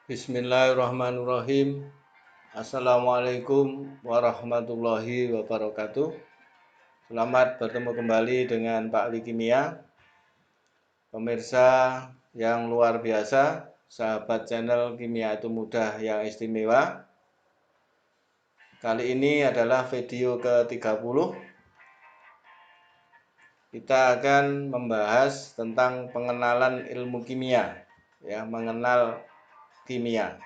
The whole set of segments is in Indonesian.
Bismillahirrahmanirrahim. Assalamualaikum warahmatullahi wabarakatuh. Selamat bertemu kembali dengan Pak Ali Kimia. Pemirsa yang luar biasa, sahabat channel Kimia itu Mudah yang istimewa. Kali ini adalah video ke-30. Kita akan membahas tentang pengenalan ilmu kimia, ya, mengenal kimia.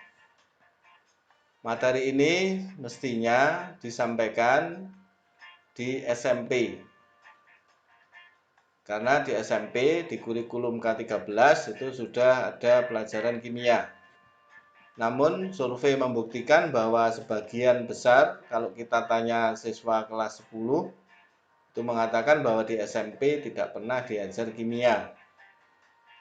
Materi ini mestinya disampaikan di SMP. Karena di SMP, di kurikulum K13 itu sudah ada pelajaran kimia. Namun survei membuktikan bahwa sebagian besar, kalau kita tanya siswa kelas 10, itu mengatakan bahwa di SMP tidak pernah diajar kimia.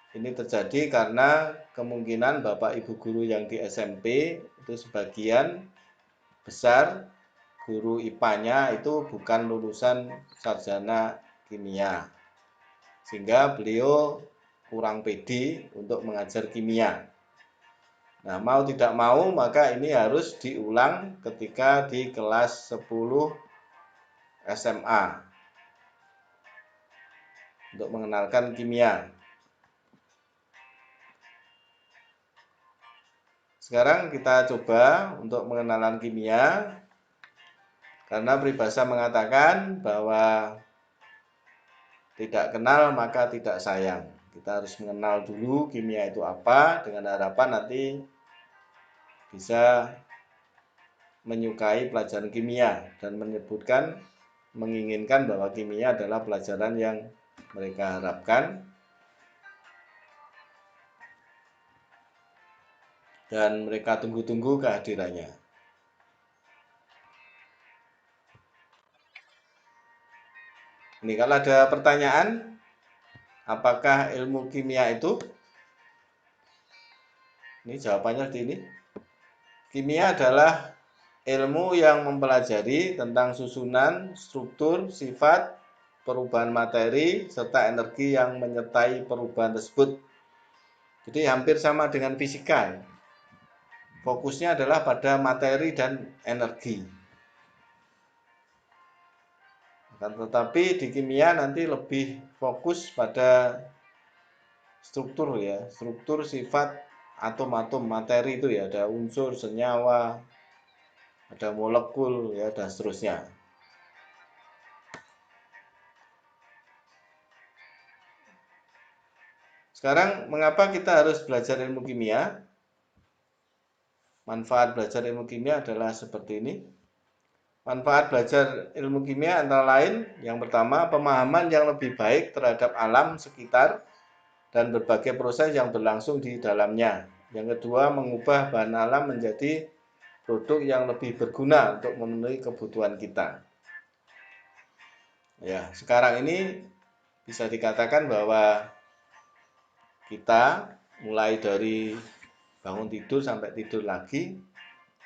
Ini terjadi karena kemungkinan Bapak Ibu guru yang di SMP itu sebagian besar guru IPA-nya itu bukan lulusan sarjana kimia, sehingga beliau kurang pede untuk mengajar kimia. Nah, mau tidak mau maka ini harus diulang ketika di kelas 10 SMA untuk mengenalkan kimia. Sekarang kita coba untuk mengenalan kimia, karena peribahasa mengatakan bahwa tidak kenal maka tidak sayang. Kita harus mengenal dulu kimia itu apa, dengan harapan nanti bisa menyukai pelajaran kimia dan menginginkan bahwa kimia adalah pelajaran yang mereka harapkan dan mereka tunggu-tunggu kehadirannya. Ini kalau ada pertanyaan, apakah ilmu kimia itu? Ini jawabannya seperti ini. Kimia adalah ilmu yang mempelajari tentang susunan, struktur, sifat, perubahan materi, serta energi yang menyertai perubahan tersebut. Jadi hampir sama dengan fisika. Fokusnya adalah pada materi dan energi. Tetapi di kimia nanti lebih fokus pada struktur, ya, struktur sifat atom-atom materi itu, ya, ada unsur, senyawa, ada molekul, ya, dan seterusnya. Sekarang mengapa kita harus belajar ilmu kimia? Manfaat belajar ilmu kimia adalah seperti ini. Manfaat belajar ilmu kimia antara lain, yang pertama, pemahaman yang lebih baik terhadap alam sekitar dan berbagai proses yang berlangsung di dalamnya. Yang kedua, mengubah bahan alam menjadi produk yang lebih berguna untuk memenuhi kebutuhan kita. Ya, sekarang ini bisa dikatakan bahwa kita mulai dari bangun tidur sampai tidur lagi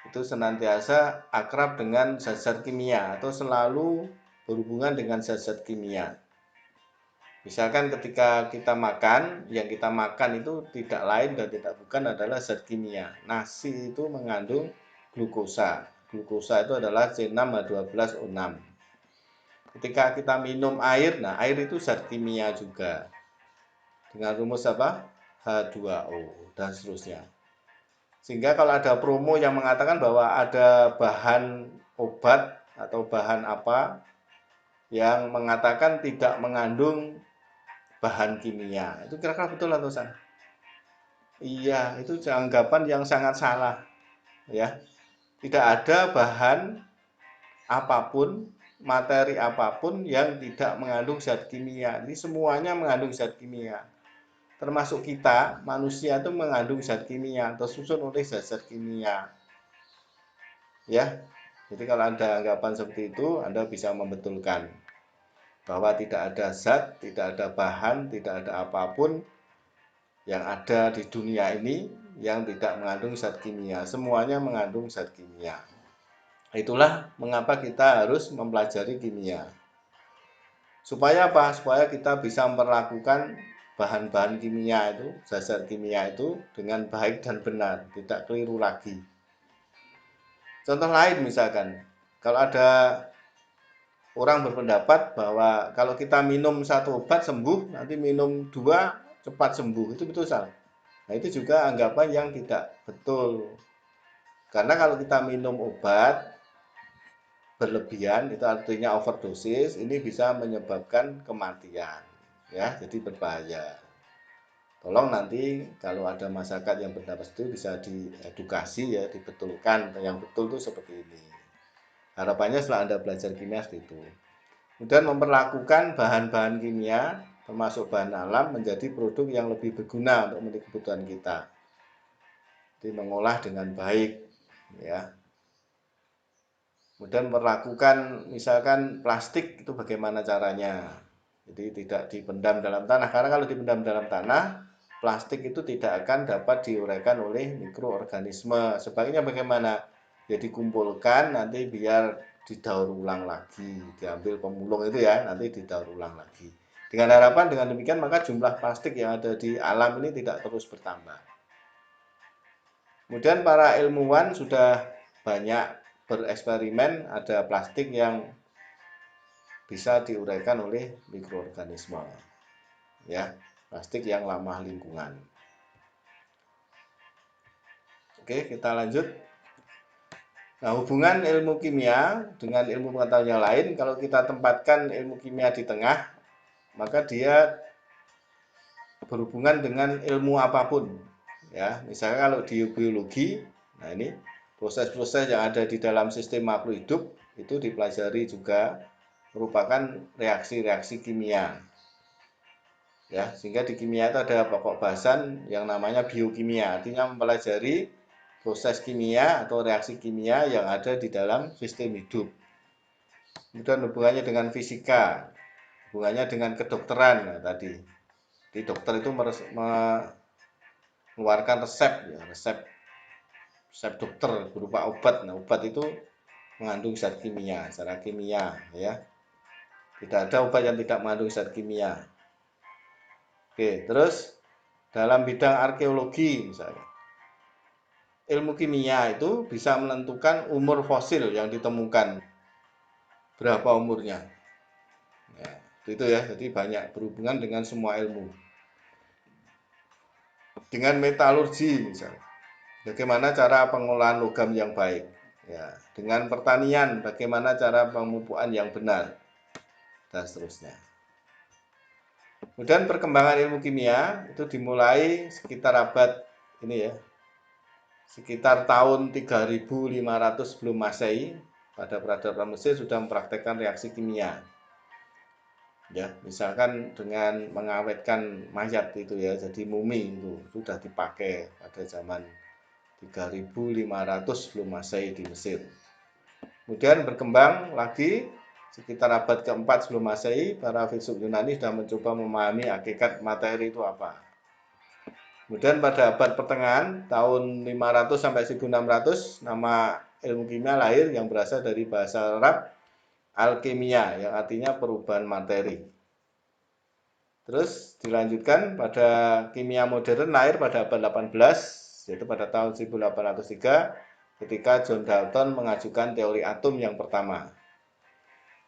itu senantiasa akrab dengan zat-zat kimia atau selalu berhubungan dengan zat-zat kimia. Misalkan ketika kita makan, yang kita makan itu tidak lain dan tidak bukan adalah zat kimia. Nasi itu mengandung glukosa. Glukosa itu adalah C6H12O6. Ketika kita minum air, nah air itu zat kimia juga. Dengan rumus apa? H2O dan seterusnya. Sehingga kalau ada promo yang mengatakan bahwa ada bahan obat atau bahan apa yang mengatakan tidak mengandung bahan kimia, itu kira-kira betul atau salah? Iya, itu anggapan yang sangat salah, ya. Tidak ada bahan apapun, materi apapun yang tidak mengandung zat kimia. Ini semuanya mengandung zat kimia. Termasuk kita, manusia itu mengandung zat kimia, tersusun oleh zat-zat kimia. Ya. Jadi kalau Anda anggapan seperti itu, Anda bisa membetulkan bahwa tidak ada zat, tidak ada bahan, tidak ada apapun yang ada di dunia ini yang tidak mengandung zat kimia. Semuanya mengandung zat kimia. Itulah mengapa kita harus mempelajari kimia. Supaya apa? Supaya kita bisa memperlakukan bahan-bahan kimia itu, zat-zat kimia itu dengan baik dan benar, tidak keliru lagi. Contoh lain misalkan, kalau ada orang berpendapat bahwa kalau kita minum satu obat sembuh, nanti minum dua cepat sembuh, itu betul salah. Nah, itu juga anggapan yang tidak betul. Karena kalau kita minum obat berlebihan, itu artinya overdosis, ini bisa menyebabkan kematian, ya, jadi berbahaya. Tolong nanti kalau ada masyarakat yang berpendapat itu bisa diedukasi ya, dibetulkan yang betul itu seperti ini. Harapannya setelah Anda belajar kimia seperti itu. Kemudian memperlakukan bahan-bahan kimia termasuk bahan alam menjadi produk yang lebih berguna untuk memenuhi kebutuhan kita. Jadi mengolah dengan baik ya. Kemudian memperlakukan misalkan plastik itu bagaimana caranya. Jadi tidak dipendam dalam tanah, karena kalau dipendam dalam tanah plastik itu tidak akan dapat diuraikan oleh mikroorganisme. Sebaiknya bagaimana? Ya dikumpulkan nanti biar didaur ulang lagi, diambil pemulung itu ya, nanti didaur ulang lagi. Dengan harapan dengan demikian maka jumlah plastik yang ada di alam ini tidak terus bertambah. Kemudian para ilmuwan sudah banyak bereksperimen, ada plastik yang bisa diuraikan oleh mikroorganisme. Ya, plastik yang ramah lingkungan. Oke, kita lanjut. Nah, hubungan ilmu kimia dengan ilmu pengetahuan yang lain, kalau kita tempatkan ilmu kimia di tengah, maka dia berhubungan dengan ilmu apapun. Ya, misalnya kalau di biologi, nah ini proses-proses yang ada di dalam sistem makhluk hidup itu dipelajari juga merupakan reaksi-reaksi kimia. Ya, sehingga di kimia itu ada pokok bahasan yang namanya biokimia, artinya mempelajari proses kimia atau reaksi kimia yang ada di dalam sistem hidup. Kemudian hubungannya dengan fisika, hubungannya dengan kedokteran nah, tadi. Di dokter itu mengeluarkan resep, ya, resep dokter berupa obat. Nah, obat itu mengandung zat kimia, secara kimia, ya. Tidak ada obat yang tidak mengandung zat kimia. Oke, terus dalam bidang arkeologi misalnya, ilmu kimia itu bisa menentukan umur fosil yang ditemukan, berapa umurnya. Ya, itu ya, jadi banyak berhubungan dengan semua ilmu. Dengan metalurgi misalnya, bagaimana cara pengolahan logam yang baik. Ya, dengan pertanian, bagaimana cara pemupukan yang benar, dan seterusnya. Kemudian perkembangan ilmu kimia itu dimulai sekitar abad ini ya, sekitar tahun 3500 sebelum Masehi. Pada peradaban Mesir sudah mempraktekkan reaksi kimia. Ya, misalkan dengan mengawetkan mayat itu ya, jadi mumi itu sudah dipakai pada zaman 3500 sebelum Masehi di Mesir. Kemudian berkembang lagi sekitar abad keempat sebelum Masehi, para filsuf Yunani sudah mencoba memahami hakikat materi itu apa. Kemudian pada abad pertengahan tahun 500 sampai 1600 nama ilmu kimia lahir yang berasal dari bahasa Arab alkimia yang artinya perubahan materi. Terus dilanjutkan pada kimia modern lahir pada abad 18 yaitu pada tahun 1803 ketika John Dalton mengajukan teori atom yang pertama.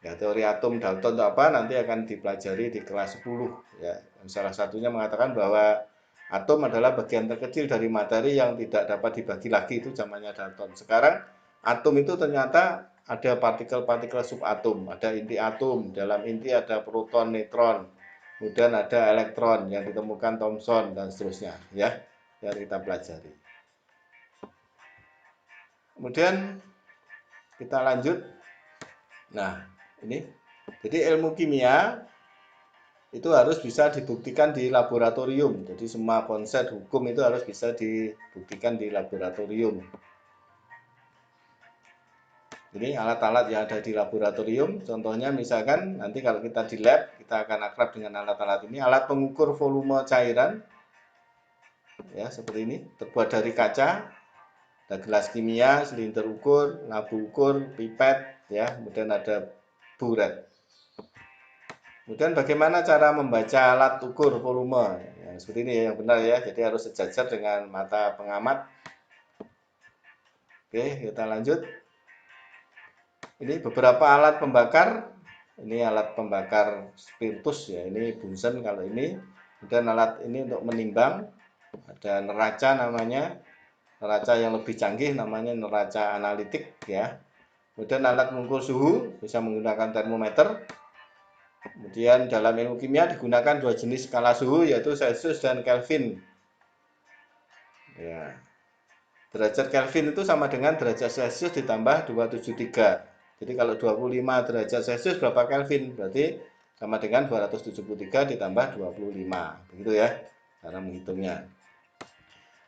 Ya, teori atom Dalton itu apa nanti akan dipelajari di kelas 10 ya. Salah satunya mengatakan bahwa atom adalah bagian terkecil dari materi yang tidak dapat dibagi lagi, itu zamannya Dalton. Sekarang atom itu ternyata ada partikel-partikel subatom, ada inti atom, dalam inti ada proton, neutron, kemudian ada elektron yang ditemukan Thomson dan seterusnya ya, yang kita pelajari. Kemudian kita lanjut. Nah, ini jadi ilmu kimia itu harus bisa dibuktikan di laboratorium. Jadi semua konsep hukum itu harus bisa dibuktikan di laboratorium. Jadi alat-alat yang ada di laboratorium, contohnya misalkan nanti kalau kita di lab, kita akan akrab dengan alat-alat ini. Alat pengukur volume cairan, ya seperti ini, terbuat dari kaca, ada gelas kimia, silinder ukur, labu ukur, pipet, ya, kemudian ada buret. Kemudian bagaimana cara membaca alat ukur volume? Ya, seperti ini yang benar ya, jadi harus sejajar dengan mata pengamat. Oke, kita lanjut. Ini beberapa alat pembakar. Ini alat pembakar spiritus ya. Ini Bunsen kalau ini. Kemudian alat ini untuk menimbang. Ada neraca namanya. Neraca yang lebih canggih namanya neraca analitik ya. Kemudian alat mengukur suhu bisa menggunakan termometer. Kemudian dalam ilmu kimia digunakan dua jenis skala suhu yaitu Celsius dan Kelvin. Ya. Derajat Kelvin itu sama dengan derajat Celsius ditambah 273. Jadi kalau 25 derajat Celcius berapa Kelvin? Berarti sama dengan 273 ditambah 25. Begitu ya cara menghitungnya.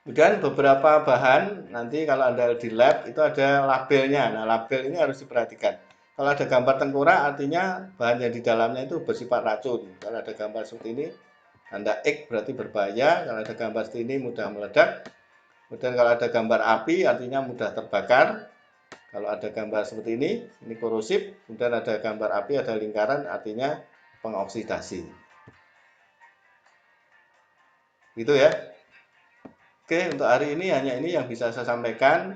Kemudian beberapa bahan nanti kalau Anda di lab itu ada labelnya. Nah, label ini harus diperhatikan. Kalau ada gambar tengkorak artinya bahan yang di dalamnya itu bersifat racun. Kalau ada gambar seperti ini tanda X berarti berbahaya. Kalau ada gambar seperti ini mudah meledak. Kemudian kalau ada gambar api artinya mudah terbakar. Kalau ada gambar seperti ini korosif, kemudian ada gambar api, ada lingkaran, artinya pengoksidasi. Gitu ya. Oke, untuk hari ini hanya ini yang bisa saya sampaikan.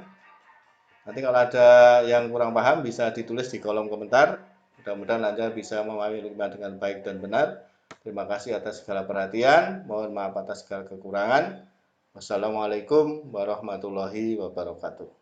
Nanti kalau ada yang kurang paham bisa ditulis di kolom komentar. Mudah-mudahan Anda bisa memahami dengan baik dan benar. Terima kasih atas segala perhatian. Mohon maaf atas segala kekurangan. Wassalamualaikum warahmatullahi wabarakatuh.